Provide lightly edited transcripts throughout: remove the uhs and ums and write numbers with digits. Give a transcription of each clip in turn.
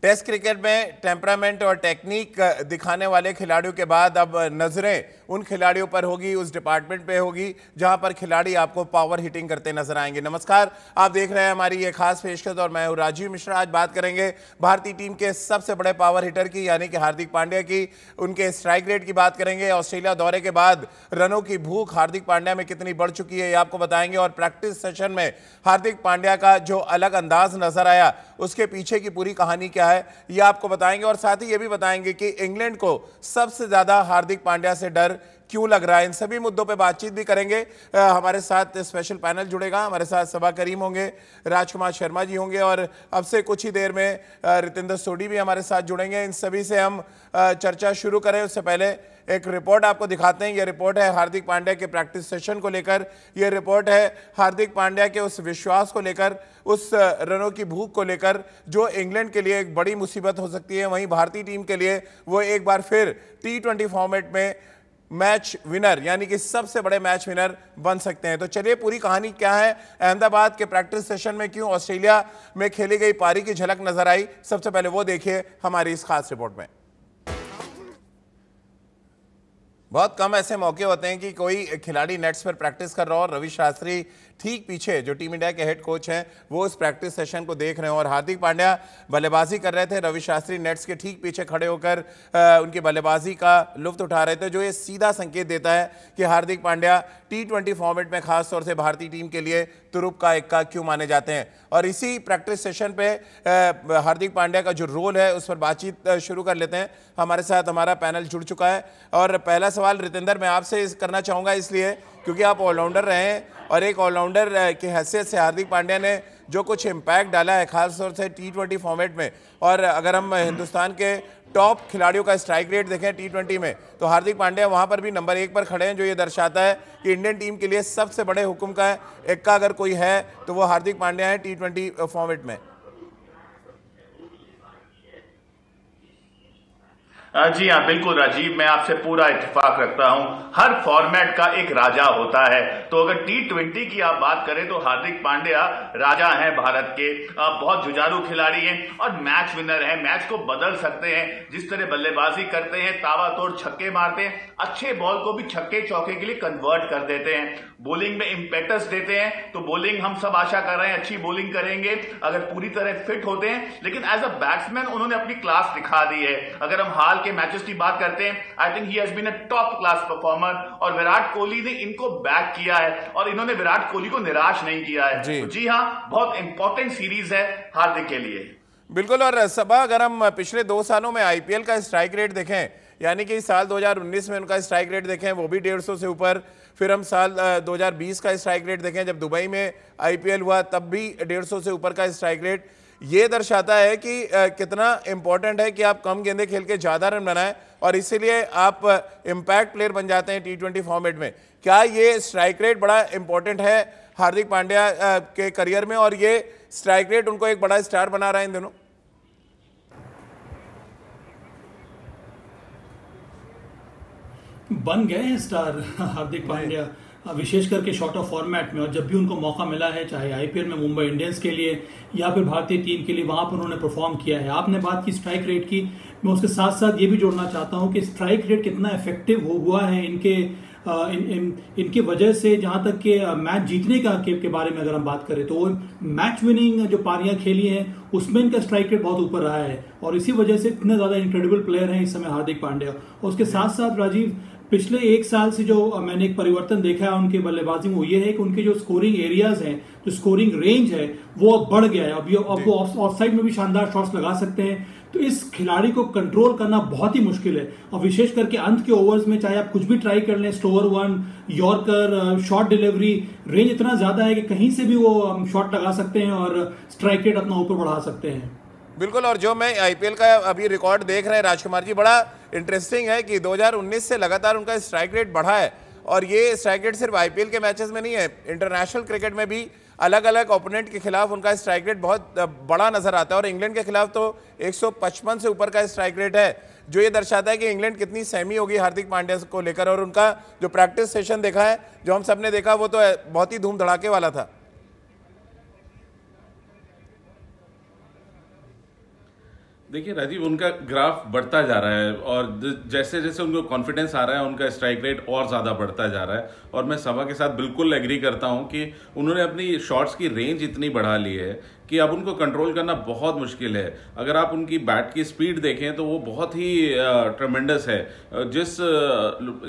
Test cricket में temperament और technique दिखाने वाले खिलाड़ियों के बाद अब नजरें उन खिलाड़ियों पर होगी, उस डिपार्टमेंट पे होगी जहां पर खिलाड़ी आपको पावर हिटिंग करते नजर आएंगे। नमस्कार, आप देख रहे हैं हमारी ये खास पेशकश और मैं हूं राजीव मिश्रा। आज बात करेंगे भारतीय टीम के सबसे बड़े पावर हिटर की, यानी कि हार्दिक पांड्या की। उनके स्ट्राइक रेट की बात करेंगे। ऑस्ट्रेलिया दौरे के बाद रनों की भूख हार्दिक पांड्या में कितनी बढ़ चुकी है ये आपको बताएंगे, और प्रैक्टिस सेशन में हार्दिक पांड्या का जो अलग अंदाज नजर आया उसके पीछे की पूरी कहानी क्या है ये आपको बताएंगे। और साथ ही ये भी बताएंगे कि इंग्लैंड को सबसे ज्यादा हार्दिक पांड्या से डर क्यों लग रहा है। इन सभी मुद्दों पे बातचीत भी करेंगे। हमारे साथ स्पेशल पैनल जुड़ेगा। हमारे साथ सबा करीम होंगे, राजकुमार शर्मा जी होंगे और अब से कुछ ही देर में रितेंद्र सोडी भी हमारे साथ जुड़ेंगे। इन सभी से हम चर्चा शुरू करें उससे पहले एक रिपोर्ट आपको दिखाते हैं। यह रिपोर्ट है हार्दिक पांड्या के प्रैक्टिस सेशन को लेकर। यह रिपोर्ट है हार्दिक पांड्या के उस विश्वास को लेकर, उस रनों की भूख को लेकर जो इंग्लैंड के लिए एक बड़ी मुसीबत हो सकती है। वहीं भारतीय टीम के लिए वो एक बार फिर T20 फॉर्मेट में मैच विनर यानी कि सबसे बड़े मैच विनर बन सकते हैं। तो चलिए पूरी कहानी क्या है, अहमदाबाद के प्रैक्टिस सेशन में क्यों ऑस्ट्रेलिया में खेली गई पारी की झलक नजर आई, सबसे पहले वो देखिए हमारी इस खास रिपोर्ट में। बहुत कम ऐसे मौके होते हैं कि कोई खिलाड़ी नेट्स पर प्रैक्टिस कर रहा हो और रवि शास्त्री ठीक पीछे जो टीम इंडिया के हेड कोच हैं वो उस प्रैक्टिस सेशन को देख रहे हैं और हार्दिक पांड्या बल्लेबाजी कर रहे थे। रवि शास्त्री नेट्स के ठीक पीछे खड़े होकर उनकी बल्लेबाजी का लुत्फ उठा रहे थे, जो ये सीधा संकेत देता है कि हार्दिक पांड्या T20 फॉर्मेट में खासतौर से भारतीय टीम के लिए तुरुप का इक्का क्यों माने जाते हैं। और इसी प्रैक्टिस सेशन पे हार्दिक पांड्या का जो रोल है उस पर बातचीत शुरू कर लेते हैं। हमारे साथ हमारा पैनल जुड़ चुका है और पहला सवाल रितेंद्र मैं आपसे करना चाहूँगा, इसलिए क्योंकि आप ऑलराउंडर रहे हैं और एक ऑलराउंडर की हैसियत से हार्दिक पांड्या ने जो कुछ इम्पैक्ट डाला है खासतौर से T20 फॉर्मेट में, और अगर हम हिंदुस्तान के टॉप खिलाड़ियों का स्ट्राइक रेट देखें T20 में तो हार्दिक पांड्या वहां पर भी नंबर 1 पर खड़े हैं, जो ये दर्शाता है कि इंडियन टीम के लिए सबसे बड़े हुक्म का इक्का अगर कोई है तो वो हार्दिक पांड्या है T20 फॉर्मेट में। जी हाँ, बिल्कुल राजीव, मैं आपसे पूरा इत्तेफाक रखता हूं। हर फॉर्मेट का एक राजा होता है, तो अगर T20 की आप बात करें तो हार्दिक पांड्या राजा हैं भारत के। बहुत जुझारू खिलाड़ी हैं और मैच विनर हैं, मैच को बदल सकते हैं। जिस तरह बल्लेबाजी करते हैं, ताबड़तोड़ छक्के मारते हैं, अच्छे बॉल को भी छक्के चौके के लिए कन्वर्ट कर देते हैं, बॉलिंग में इम्पेटस देते हैं। तो बॉलिंग हम सब आशा कर रहे हैं अच्छी बॉलिंग करेंगे अगर पूरी तरह फिट होते हैं, लेकिन एज अ बैट्समैन उन्होंने अपनी क्लास दिखा दी है। अगर हम हाल के मैचेस की बात करते हैं, I think he has been a top class performer और विराट कोहली ने इनको बैक किया है और इन्होंने विराट कोहली को निराश नहीं किया है। तो जी हाँ, बहुत इंपॉर्टेंट सीरीज है हार्दिक के लिए। बिल्कुल। और सबा अगर हम पिछले 2 सालों में IPL का स्ट्राइक रेट देखें, यानी कि साल 2019 में उनका स्ट्राइक रेट देखें वो भी 150 से ऊपर, फिर हम साल 2020 का स्ट्राइक रेट देखें जब दुबई में IPL हुआ तब भी 150 से ऊपर का स्ट्राइक रेट, ये दर्शाता है कि कितना इंपॉर्टेंट है कि आप कम गेंदे खेल के ज़्यादा रन बनाएं और इसीलिए आप इम्पैक्ट प्लेयर बन जाते हैं T20 फॉर्मेट में। क्या ये स्ट्राइक रेट बड़ा इंपॉर्टेंट है हार्दिक पांड्या के करियर में और ये स्ट्राइक रेट उनको एक बड़ा स्टार बना रहा है इन दिनों? बन गए हैं स्टार हार्दिक पांड्या, विशेष करके शॉर्ट ऑफ फॉर्मेट में। और जब भी उनको मौका मिला है, चाहे IPL में मुंबई इंडियंस के लिए या फिर भारतीय टीम के लिए, वहां पर उन्होंने परफॉर्म किया है। आपने बात की स्ट्राइक रेट की, मैं उसके साथ साथ ये भी जोड़ना चाहता हूं कि स्ट्राइक रेट कितना इफेक्टिव हुआ है इनके वजह से। जहां तक कि मैच जीतने के बारे में अगर हम बात करें तो मैच विनिंग जो पारियां खेली हैं उसमें इनका स्ट्राइक रेट बहुत ऊपर रहा है और इसी वजह से इतने ज्यादा इनक्रेडिबल प्लेयर हैं इस समय हार्दिक पांड्या। और उसके साथ साथ राजीव, पिछले 1 साल से जो मैंने एक परिवर्तन देखा है उनके बल्लेबाजी में, वो ये है कि उनके जो स्कोरिंग एरियाज हैं, जो स्कोरिंग रेंज है वो अब बढ़ गया है। अब वो ऑफ साइड में भी शानदार शॉट्स लगा सकते हैं। तो इस खिलाड़ी को कंट्रोल करना बहुत ही मुश्किल है और विशेष करके अंत के ओवर्स में चाहे आप कुछ भी ट्राई कर लें, stover 1, yorker, short delivery, range इतना ज्यादा है कि कहीं से भी वो शॉट लगा सकते हैं और स्ट्राइक रेट अपना ऊपर बढ़ा सकते हैं। बिल्कुल। और जो मैं IPL का अभी रिकॉर्ड देख रहे हैं राजकुमार जी, बड़ा इंटरेस्टिंग है कि 2019 से लगातार उनका स्ट्राइक रेट बढ़ा है और ये स्ट्राइक रेट सिर्फ IPL के मैचेस में नहीं है, इंटरनेशनल क्रिकेट में भी अलग अलग ओपोनेंट के खिलाफ उनका स्ट्राइक रेट बहुत बड़ा नजर आता है और इंग्लैंड के खिलाफ तो 155 से ऊपर का स्ट्राइक रेट है, जो ये दर्शाता है कि इंग्लैंड कितनी सहमी होगी हार्दिक पांड्या को लेकर। और उनका जो प्रैक्टिस सेशन देखा है, जो हम सब ने देखा, वो तो बहुत ही धूम धड़ाके वाला था। देखिए राजीव, उनका ग्राफ बढ़ता जा रहा है और जैसे जैसे उनको कॉन्फिडेंस आ रहा है उनका स्ट्राइक रेट और ज़्यादा बढ़ता जा रहा है। और मैं सभा के साथ बिल्कुल एग्री करता हूं कि उन्होंने अपनी शॉट्स की रेंज इतनी बढ़ा ली है कि अब उनको कंट्रोल करना बहुत मुश्किल है। अगर आप उनकी बैट की स्पीड देखें तो वो बहुत ही ट्रेमेंडस है। जिस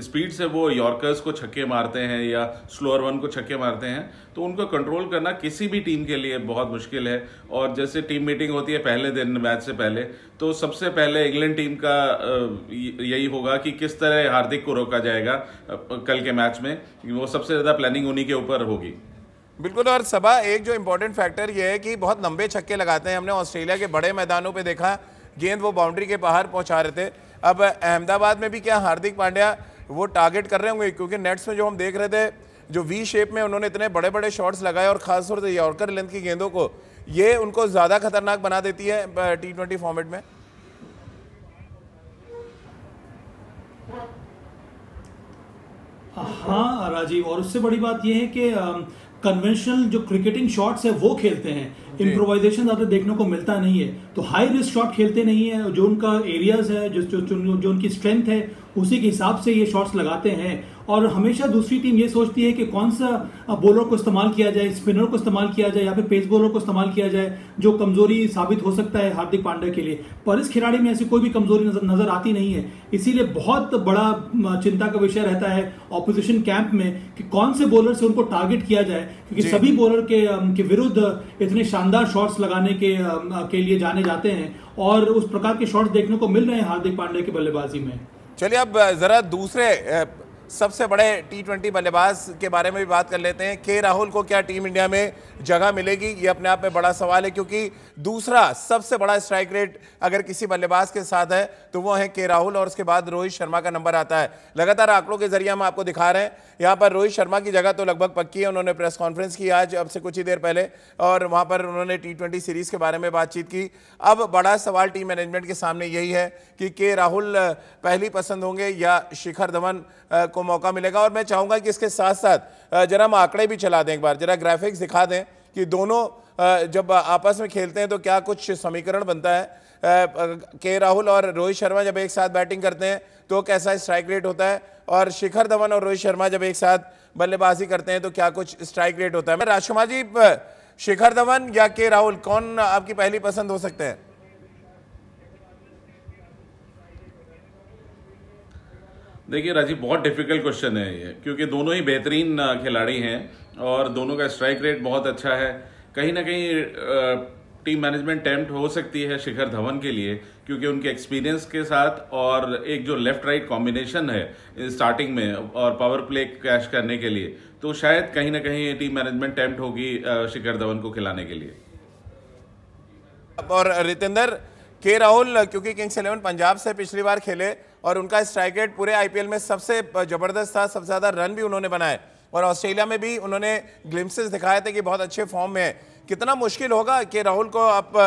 स्पीड से वो यॉर्कर्स को छक्के मारते हैं या स्लोअर वन को छक्के मारते हैं, तो उनको कंट्रोल करना किसी भी टीम के लिए बहुत मुश्किल है। और जैसे टीम मीटिंग होती है पहले दिन मैच से पहले, तो सबसे पहले इंग्लैंड टीम का यही होगा कि किस तरह हार्दिक को रोका जाएगा कल के मैच में। वो सबसे ज़्यादा प्लानिंग उन्हीं के ऊपर होगी। बिल्कुल। और सभा, एक जो इंपॉर्टेंट फैक्टर ये है कि बहुत लंबे छक्के लगाते हैं। हमने ऑस्ट्रेलिया के बड़े मैदानों पे देखा, गेंद वो बाउंड्री के बाहर पहुंचा रहे थे। अब अहमदाबाद में भी क्या हार्दिक पांड्या वो टारगेट कर रहे होंगे? क्योंकि नेट्स में जो हम देख रहे थे, जो वी शेप में उन्होंने इतने बड़े बड़े शॉट्स लगाए और खासतौर से यॉर्कर लेंथ की गेंदों को, ये उनको ज़्यादा खतरनाक बना देती है T20 फॉर्मेट में। हाँ राजीव, और उससे बड़ी बात यह है कि कन्वेंशनल जो क्रिकेटिंग शॉट्स है वो खेलते हैं, इम्प्रोवाइजेशन ज़्यादा देखने को मिलता नहीं है। तो हाई रिस्क शॉट खेलते नहीं है, जो उनका एरियाज है, जो उनकी स्ट्रेंथ है, उसी के हिसाब से ये शॉट्स लगाते हैं। और हमेशा दूसरी टीम ये सोचती है कि कौन सा बॉलर को इस्तेमाल किया जाए, स्पिनर को इस्तेमाल किया जाए या फिर पेस बॉलर को इस्तेमाल किया जाए, जो कमजोरी साबित हो सकता है हार्दिक पांड्या के लिए। पर इस खिलाड़ी में ऐसी कोई भी कमजोरी नजर आती नहीं है। इसीलिए बहुत बड़ा चिंता का विषय रहता है ऑपोजिशन कैंप में कि कौन से बॉलर से उनको टारगेट किया जाए, क्योंकि सभी बॉलर के विरुद्ध इतने शानदार शॉट्स लगाने के लिए जाने जाते हैं और उस प्रकार के शॉट्स देखने को मिल रहे हैं हार्दिक पांड्या की बल्लेबाजी में। चलिए अब जरा दूसरे सबसे बड़े T20 बल्लेबाज के बारे में भी बात कर लेते हैं। के राहुल को क्या टीम इंडिया में जगह मिलेगी? ये अपने आप में बड़ा सवाल है, क्योंकि दूसरा सबसे बड़ा स्ट्राइक रेट अगर किसी बल्लेबाज के साथ है तो वो है के राहुल, और उसके बाद रोहित शर्मा का नंबर आता है। लगातार आंकड़ों के जरिए हम आपको दिखा रहे हैं, यहाँ पर रोहित शर्मा की जगह तो लगभग पक्की है। उन्होंने प्रेस कॉन्फ्रेंस की आज अब से कुछ ही देर पहले, और वहाँ पर उन्होंने T20 सीरीज के बारे में बातचीत की। अब बड़ा सवाल टीम मैनेजमेंट के सामने यही है कि के राहुल पहली पसंद होंगे या शिखर धवन को मौका मिलेगा। और मैं चाहूंगा कि इसके साथ साथ जरा हम आंकड़े भी चला दें, एक बार जरा ग्राफिक्स दिखा दें कि दोनों जब आपस में खेलते हैं तो क्या कुछ समीकरण बनता है। के राहुल और रोहित शर्मा जब एक साथ बैटिंग करते हैं तो कैसा स्ट्राइक रेट होता है, और शिखर धवन और रोहित शर्मा जब एक साथ बल्लेबाजी करते हैं तो क्या कुछ स्ट्राइक रेट होता है। राजकुमार जी, शिखर धवन या के राहुल, कौन आपकी पहली पसंद हो सकते हैं? देखिए राजीव, बहुत डिफिकल्ट क्वेश्चन है ये, क्योंकि दोनों ही बेहतरीन खिलाड़ी हैं और दोनों का स्ट्राइक रेट बहुत अच्छा है। कहीं ना कहीं टीम मैनेजमेंट टेम्प्ट हो सकती है शिखर धवन के लिए, क्योंकि उनके एक्सपीरियंस के साथ और एक जो लेफ्ट राइट कॉम्बिनेशन है स्टार्टिंग में और पावर प्ले कैश करने के लिए, तो शायद कहीं ना कहीं टीम मैनेजमेंट टेम्प्ट होगी शिखर धवन को खिलाने के लिए। और रितेंद्र, के राहुल क्योंकि किंग्स 11 पंजाब से पिछली बार खेले और उनका स्ट्राइक रेट पूरे आईपीएल में सबसे जबरदस्त था, सबसे ज्यादा रन भी उन्होंने बनाए, और ऑस्ट्रेलिया में भी उन्होंने ग्लिम्पसेस दिखाए थे कि बहुत अच्छे फॉर्म में है। कितना मुश्किल होगा कि राहुल को आप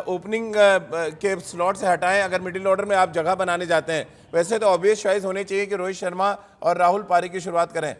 ओपनिंग के स्लॉट से हटाएं अगर मिडिल ऑर्डर में आप जगह बनाने जाते हैं? वैसे तो ऑब्वियस चॉइस होनी चाहिए कि रोहित शर्मा और राहुल पारी की शुरुआत करें।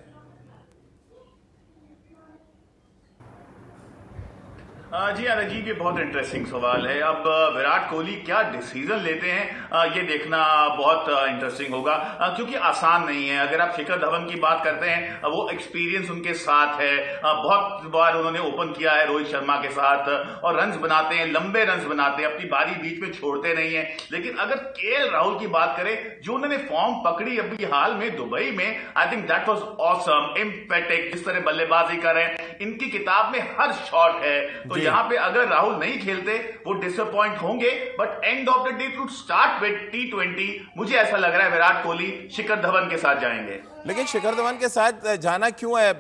जी राजीव, ये बहुत इंटरेस्टिंग सवाल है। अब विराट कोहली क्या डिसीजन लेते हैं ये देखना बहुत इंटरेस्टिंग होगा, क्योंकि आसान नहीं है। अगर आप शिखर धवन की बात करते हैं, वो एक्सपीरियंस उनके साथ है, बहुत बार उन्होंने ओपन किया है रोहित शर्मा के साथ और रन्स बनाते हैं, लंबे रन्स बनाते हैं, अपनी बारी बीच में छोड़ते नहीं है। लेकिन अगर के राहुल की बात करें, जो उन्होंने फॉर्म पकड़ी अभी हाल में दुबई में, I think that was awesome, emphatic, जिस तरह बल्लेबाजी कर रहे हैं, इनकी किताब में हर शॉट है। तो यहाँ पे अगर राहुल नहीं खेलते वो डिसअपॉइंट होंगे, but end of the day to start with T20 मुझे ऐसा लग रहा है विराट कोहली शिखर धवन के साथ जाएंगे। लेकिन शिखर धवन के साथ जाना क्यों है?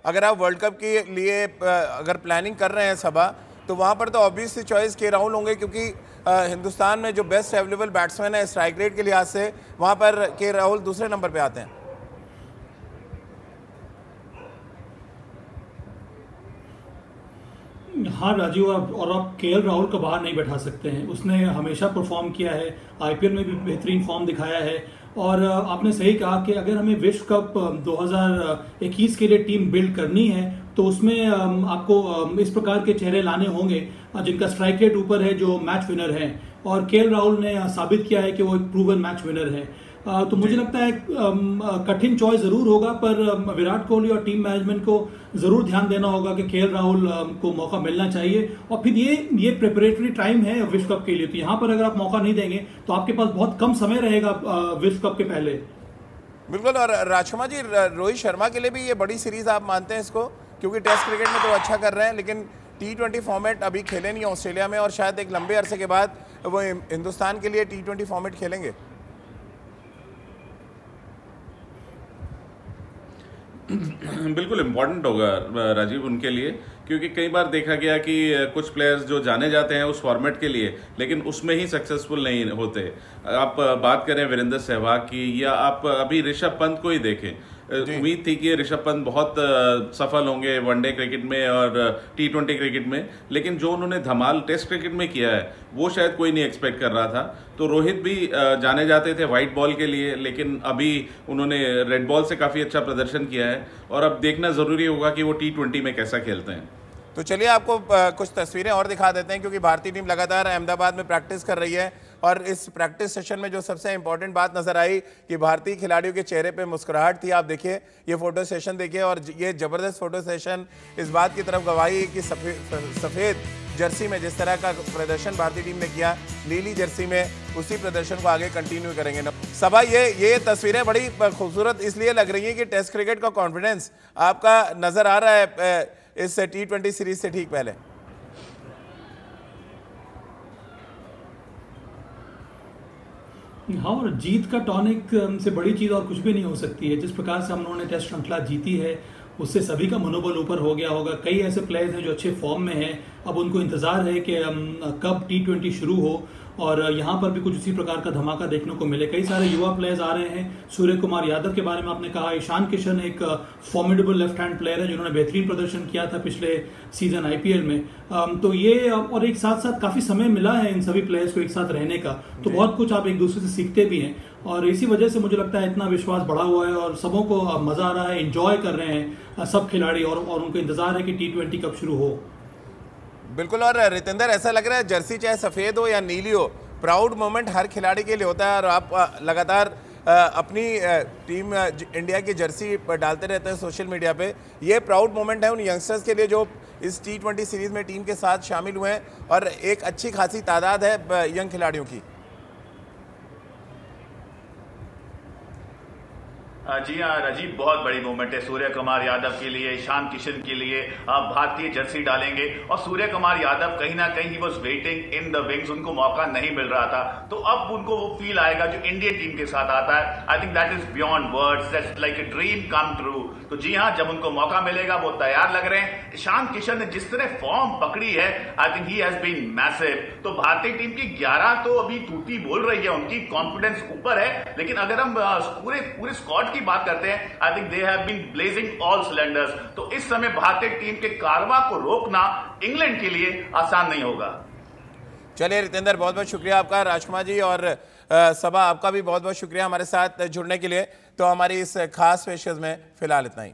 अगर आप वर्ल्ड कप के लिए अगर प्लानिंग कर रहे हैं सभा, तो वहां पर तो ऑब्वियसली चॉइस के राहुल होंगे, क्योंकि हिंदुस्तान में जो बेस्ट अवेलेबल बैट्समैन है स्ट्राइक रेट के लिहाज से, वहां पर के राहुल दूसरे नंबर पे आते हैं। हाँ राजीव, और आप केएल राहुल को बाहर नहीं बैठा सकते हैं। उसने हमेशा परफॉर्म किया है, आईपीएल में भी बेहतरीन फॉर्म दिखाया है। और आपने सही कहा कि अगर हमें विश्व कप 2021 के लिए टीम बिल्ड करनी है तो उसमें आपको इस प्रकार के चेहरे लाने होंगे जिनका स्ट्राइक रेट ऊपर है, जो मैच विनर हैं। और केएल राहुल ने साबित किया है कि वो एक प्रूवन मैच विनर है। तो मुझे लगता है कठिन चॉइस जरूर होगा, पर विराट कोहली और टीम मैनेजमेंट को जरूर ध्यान देना होगा कि केएल राहुल को मौका मिलना चाहिए। और फिर ये प्रिपरेटरी टाइम है विश्व कप के लिए, तो यहाँ पर अगर आप मौका नहीं देंगे तो आपके पास बहुत कम समय रहेगा विश्व कप के पहले। बिल्कुल। और राजकुमार जी, रोहित शर्मा के लिए भी ये बड़ी सीरीज आप मानते हैं इसको? क्योंकि टेस्ट क्रिकेट में तो अच्छा कर रहे हैं, लेकिन T20 फॉर्मेट अभी खेले नहीं ऑस्ट्रेलिया में, और शायद एक लंबे अरसे के बाद वो हिंदुस्तान के लिए T20 फॉर्मेट खेलेंगे। बिल्कुल इम्पोर्टेंट होगा राजीव उनके लिए, क्योंकि कई बार देखा गया कि कुछ प्लेयर्स जो जाने जाते हैं उस फॉर्मेट के लिए, लेकिन उसमें ही सक्सेसफुल नहीं होते। आप बात करें वीरेंद्र सहवाग की, या आप अभी ऋषभ पंत को ही देखें। उम्मीद थी कि ऋषभ पंत बहुत सफल होंगे वनडे क्रिकेट में और T20 क्रिकेट में, लेकिन जो उन्होंने धमाल टेस्ट क्रिकेट में किया है वो शायद कोई नहीं एक्सपेक्ट कर रहा था। तो रोहित भी जाने जाते थे वाइट बॉल के लिए, लेकिन अभी उन्होंने रेड बॉल से काफ़ी अच्छा प्रदर्शन किया है, और अब देखना ज़रूरी होगा कि वो T20 में कैसा खेलते हैं। तो चलिए आपको कुछ तस्वीरें और दिखा देते हैं, क्योंकि भारतीय टीम लगातार अहमदाबाद में प्रैक्टिस कर रही है, और इस प्रैक्टिस सेशन में जो सबसे इंपॉर्टेंट बात नजर आई कि भारतीय खिलाड़ियों के चेहरे पे मुस्कुराहट थी। आप देखिए ये फोटो सेशन देखिए, और ये जबरदस्त फोटो सेशन इस बात की तरफ गवाही है कि सफेद जर्सी में जिस तरह का प्रदर्शन भारतीय टीम ने किया, नीली जर्सी में उसी प्रदर्शन को आगे कंटिन्यू करेंगे। सबा, ये तस्वीरें बड़ी खूबसूरत इसलिए लग रही है कि टेस्ट क्रिकेट का कॉन्फिडेंस आपका नजर आ रहा है इस T20 सीरीज से ठीक पहले। हाँ, और जीत का टॉनिक से बड़ी चीज़ और कुछ भी नहीं हो सकती है। जिस प्रकार से हम लोगों ने टेस्ट श्रृंखला जीती है, उससे सभी का मनोबल ऊपर हो गया होगा। कई ऐसे प्लेयर्स हैं जो अच्छे फॉर्म में हैं, अब उनको इंतजार है कि कब T20 शुरू हो, और यहाँ पर भी कुछ उसी प्रकार का धमाका देखने को मिले। कई सारे युवा प्लेयर्स आ रहे हैं। सूर्य कुमार यादव के बारे में आपने कहा, ईशान किशन एक फॉर्मिडेबल लेफ्ट हैंड प्लेयर है जिन्होंने बेहतरीन प्रदर्शन किया था पिछले सीजन IPL में। तो ये, और एक साथ साथ काफ़ी समय मिला है इन सभी प्लेयर्स को एक साथ रहने का, तो बहुत कुछ आप एक दूसरे से सीखते भी हैं, और इसी वजह से मुझे लगता है इतना विश्वास बढ़ा हुआ है, और सबों को मज़ा आ रहा है, इंजॉय कर रहे हैं सब खिलाड़ी, और उनको इंतजार है कि T20 कब शुरू हो। बिल्कुल। और रितेंद्र, ऐसा लग रहा है जर्सी चाहे सफेद हो या नीली हो, प्राउड मोमेंट हर खिलाड़ी के लिए होता है, और आप लगातार अपनी टीम इंडिया की जर्सी डालते रहते हैं सोशल मीडिया पे। ये प्राउड मोमेंट है उन यंगस्टर्स के लिए जो इस T20 सीरीज में टीम के साथ शामिल हुए हैं, और एक अच्छी खासी तादाद है यंग खिलाड़ियों की। जी हाँ राजीव, बहुत बड़ी मूवमेंट है सूर्य कुमार यादव के लिए, ईशान किशन के लिए। भारतीय जर्सी डालेंगे, और सूर्य कुमार यादव कहीं ना कहीं he was waiting in the wings, उनको मौका नहीं मिल रहा था, तो अब उनको वो फील आएगा जो इंडियन टीम के साथ आता है। I think that is beyond words, that's like a dream come true. तो जी हाँ, जब उनको मौका मिलेगा वो तैयार लग रहे हैं। ईशान किशन ने जिस तरह फॉर्म पकड़ी है, I think he has been massive. तो भारतीय टीम की 11 तो अभी टूटी बोल रही है, उनकी कॉन्फिडेंस ऊपर है, लेकिन अगर हम पूरे स्क्वाड की बात करते हैं, I think they have been blazing all cylinders. तो इस समय भारतीय टीम के कारवां को रोकना इंग्लैंड के लिए आसान नहीं होगा। चलिए रितेंद्र, बहुत बहुत शुक्रिया आपका। राजकुमार जी और सबा, आपका भी बहुत बहुत शुक्रिया हमारे साथ जुड़ने के लिए। तो हमारी इस खास पेशकश में फिलहाल इतना ही।